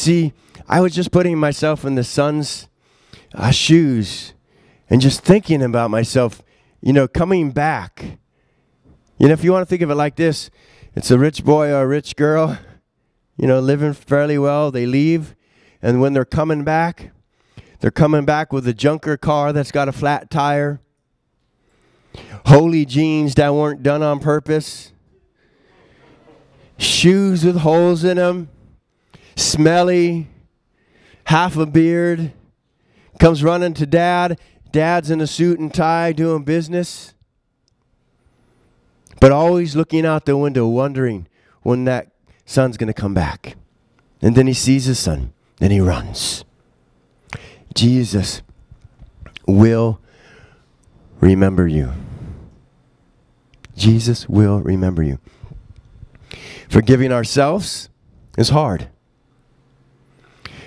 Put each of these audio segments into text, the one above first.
see, I was just putting myself in the son's shoes and just thinking about myself, coming back. If you want to think of it like this, it's a rich boy or a rich girl, living fairly well. They leave, and when they're coming back with a junker car that's got a flat tire, holey jeans that weren't done on purpose, shoes with holes in them, smelly, half a beard, comes running to dad. Dad's in a suit and tie doing business, but always looking out the window, wondering when that son's going to come back. And then he sees his son, then he runs. Jesus will remember you. Jesus will remember you. Forgiving ourselves is hard.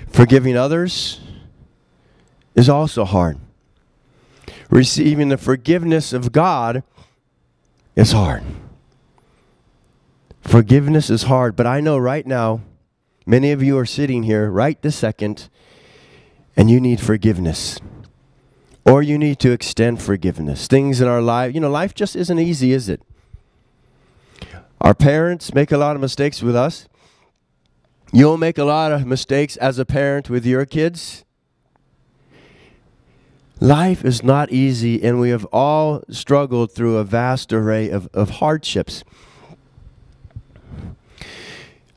Forgiving others is also hard. Receiving the forgiveness of God is hard. Forgiveness is hard, but I know right now, many of you are sitting here right this second, and you need forgiveness. Or you need to extend forgiveness. Things in our life, life just isn't easy, is it? Our parents make a lot of mistakes with us. You'll make a lot of mistakes as a parent with your kids. Life is not easy, and we have all struggled through a vast array of hardships.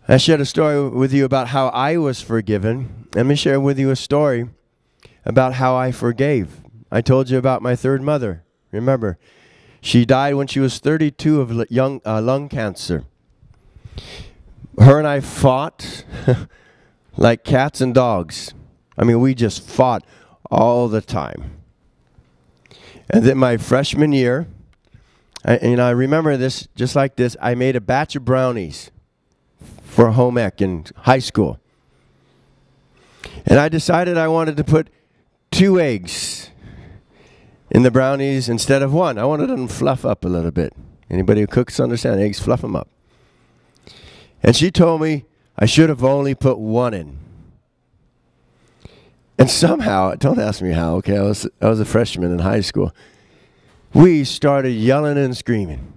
I shared a story with you about how I was forgiven. Let me share with you a story about how I forgave. I told you about my third mother. Remember, she died when she was 32 of lung cancer. Her and I fought like cats and dogs. We just fought all the time. And then my freshman year, I remember this just like this, I made a batch of brownies for home ec in high school. And I decided I wanted to put 2 eggs in the brownies instead of 1. I wanted them to fluff up a little bit. Anybody who cooks understand eggs fluff them up. And she told me I should have only put 1 in. And somehow, don't ask me how, okay, I was a freshman in high school. We started yelling and screaming.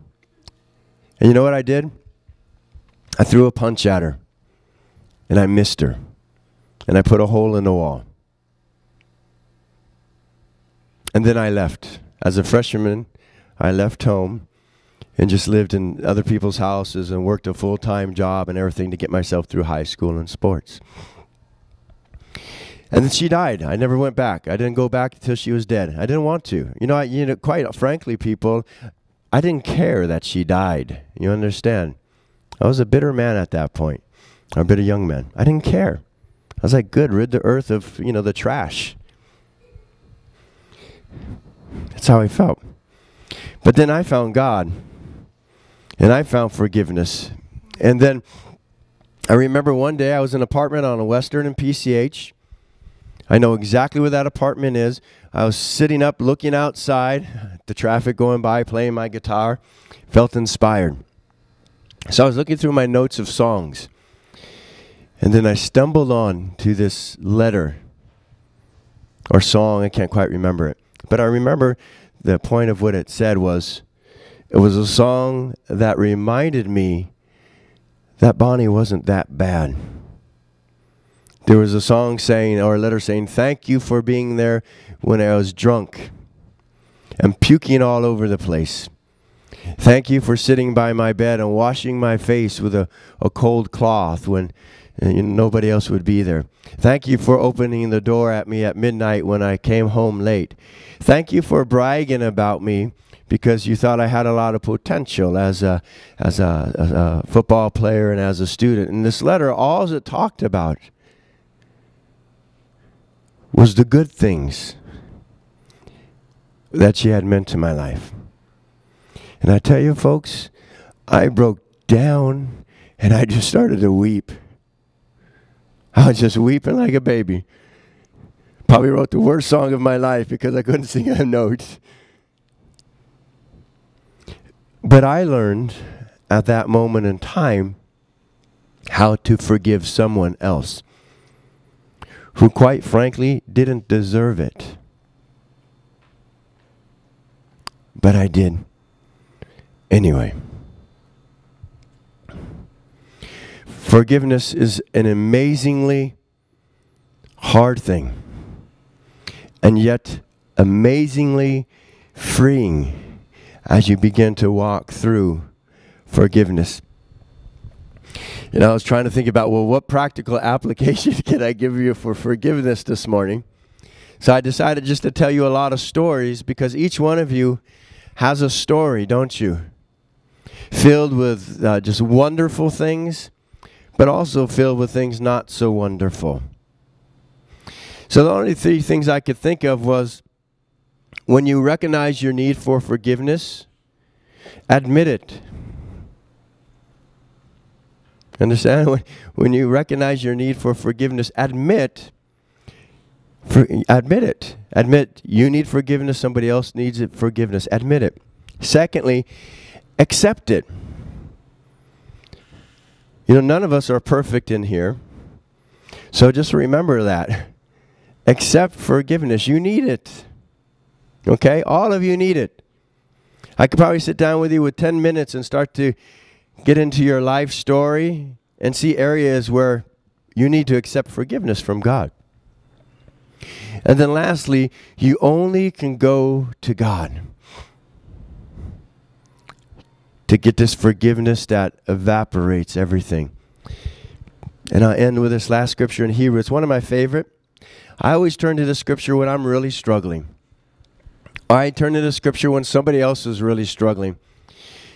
And you know what I did? I threw a punch at her. And I missed her. And I put a hole in the wall. And then I left. As a freshman, I left home and just lived in other people's houses and worked a full-time job and everything to get myself through high school and sports. And then she died. I never went back. I didn't go back until she was dead. I didn't want to. Quite frankly, people, I didn't care that she died. You understand? I was a bitter man at that point. Or a bitter young man. I didn't care. I was like, good, rid the earth of, the trash. That's how I felt. But then I found God. And I found forgiveness. And then I remember one day I was in an apartment on a Western and PCH. I know exactly where that apartment is. I was sitting up looking outside, the traffic going by, playing my guitar, felt inspired. So I was looking through my notes of songs. And then I stumbled on to this letter or song. I can't quite remember it. But I remember the point of what it said was, it was a song that reminded me that Bonnie wasn't that bad. There was a song saying, or a letter saying, thank you for being there when I was drunk and puking all over the place. Thank you for sitting by my bed and washing my face with a cold cloth when nobody else would be there. Thank you for opening the door at me at midnight when I came home late. Thank you for bragging about me because you thought I had a lot of potential as a football player and as a student. In this letter, all it talked about was the good things that she had meant to my life. And I tell you, folks, I broke down and I just started to weep. I was just weeping like a baby. Probably wrote the worst song of my life because I couldn't sing a note. But I learned at that moment in time how to forgive someone else. who quite frankly didn't deserve it. But I did anyway. Forgiveness is an amazingly hard thing, and yet amazingly freeing as you begin to walk through forgiveness. And I was trying to think about, well, what practical application can I give you for forgiveness this morning? So I decided just to tell you a lot of stories, because each one of you has a story, don't you? Filled with just wonderful things, but also filled with things not so wonderful. So the only three things I could think of was, when you recognize your need for forgiveness, admit it. Understand? When you recognize your need for forgiveness, admit it. Admit you need forgiveness, somebody else needs forgiveness. Admit it. Secondly, accept it. You know, none of us are perfect in here. So just remember that. Accept forgiveness. You need it. Okay? All of you need it. I could probably sit down with you with 10 minutes and start to get into your life story and see areas where you need to accept forgiveness from God. And then lastly, you only can go to God to get this forgiveness that evaporates everything. And I'll end with this last scripture in Hebrew. It's one of my favorite. I always turn to the scripture when I'm really struggling. I turn to the scripture when somebody else is really struggling.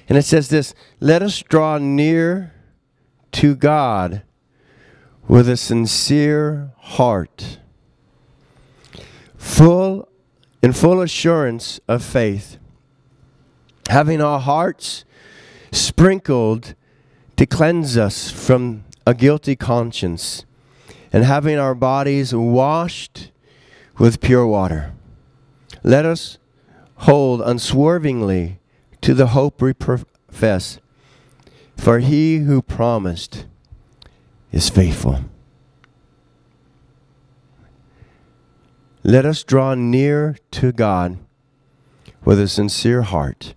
And it says this: let us draw near to God with a sincere heart, in full assurance of faith, having our hearts sprinkled to cleanse us from a guilty conscience, and having our bodies washed with pure water. Let us hold unswervingly to the hope we profess, for he who promised is faithful. Let us draw near to God with a sincere heart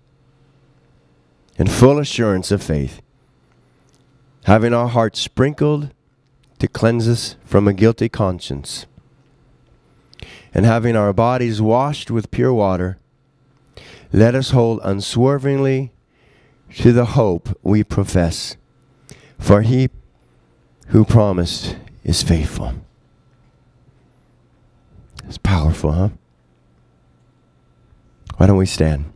and full assurance of faith, having our hearts sprinkled to cleanse us from a guilty conscience, and having our bodies washed with pure water. Let us hold unswervingly to the hope we profess, for he who promised is faithful. It's powerful, huh? Why don't we stand?